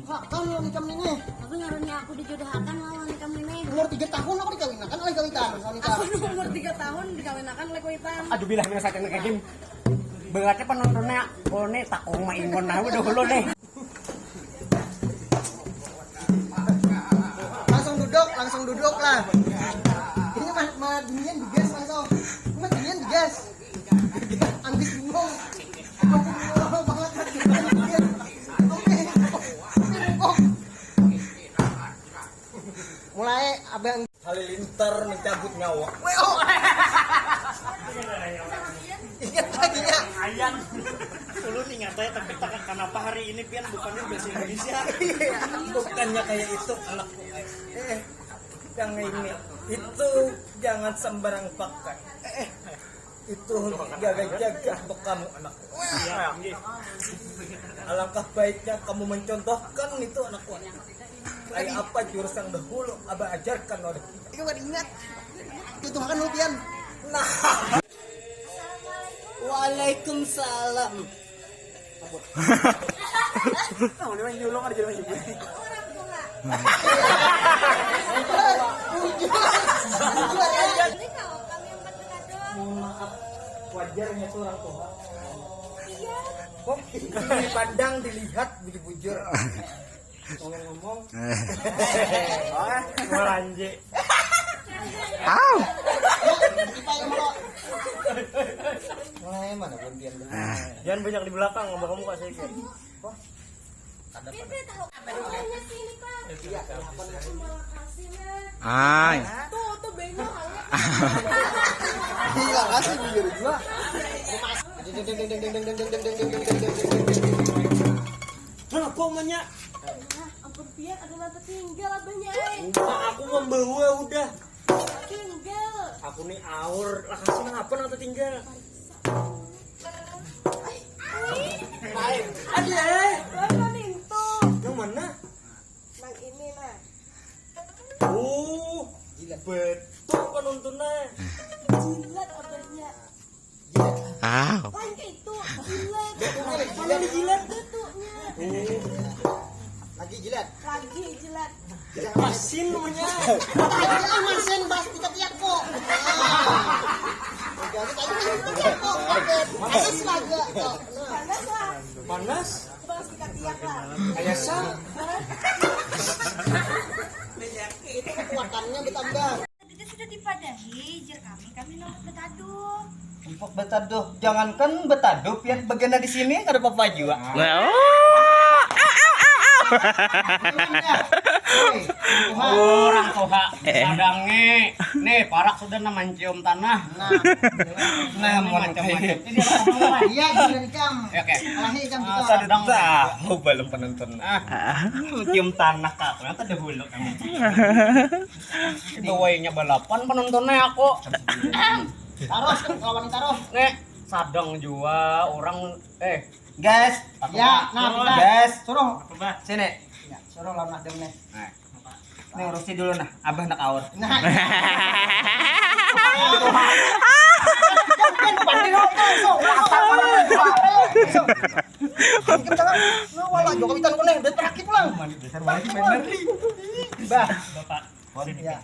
dijodohkan lawan ikam ini. Tapi ngaruhnya aku dijodohkan lawan ikam ini. Umur 3 tahun aku dikawinakan oleh kawitan. Aku umur 3 tahun dikawinakan oleh kawitan. Aduh bilah mina saking kayak gini. Beratnya penontonnya boleh takong maingon nah udah dulu deh. Langsung duduk lah. Ini mah dingin digas langsung. Mah dingin digas. Anggis bingung. Banget. Mulai abang Halilintar mencabut nyawa. ingat lagi ya. Ayang. Dulu nih ngatanya tapi takkan kenapa hari ini pian bukannya bahasa Indonesia. Bukannya kayak itu anakku. Yang ini itu jangan sembarang pakai. Itu jaga-jaga untuk kamu anakku. Alangkah baiknya kamu mencontohkan itu anakku. Kayak apa jurus yang dahulu abah ajarkan oleh kita. Itu kan ingat. Itu makan lu pian. Nah. Waalaikumsalam. Oh, dia nyulung ada jadi ibu. Maaf, wajarnya tuh orang tua. Kok dipandang, dilihat, bujur. Ngomong-ngomong. Melanje. Au. Mulai mana pun dia. Jangan banyak di belakang ngomong kamu kak saya. Ay. Tuh bengong. Gila kasih bujur gua. Mana kok manya? Ampun pian ada nanti tinggal abahnya. Aku membawa udah. Tinggal. Aku nih aur. Lah kasih apa nanti tinggal? Ada. Mana itu? Yang mana? Nang ini nah. Oh, gila betul penontonnya. Jilat abahnya. Au. Lain itu. Jilat. Mana dijilat? Tutunya. Lagi jilat. Lagi jilat. Masin namanya. Jangan masin bas tiap kok. Jadi tiap kok. Panas laga. Panas lah. Panas. Bas tiap lah. Kayak sam. Itu kekuatannya bertambah. Itu sudah dipadahi, jer kami nomor betaduh. Untuk betaduh, jangankan betaduh, pian bagian di sini ada apa juga. Orang toha sadange. Nih, parak sudah nama cium tanah. Nah, macam-macam. Iya, jilat ikam. Oke. Alahi ikam Ah, kita. sadedang Tahu belum penonton. cium tanah kak. Ternyata ada huluk kamu. Gawainya balapan penontonnya aku. Taros kan lawan taros. Nek, sadang jua orang Guys, Ya, nah, guys, suruh. sini. Ya, suruh lawan Adem nih. Nih urusin dulu nah, abah nak aur. Nah. Jokowi tan ko na, bet prakit lang. Besar banget bener. Bah. Bapak. Ya.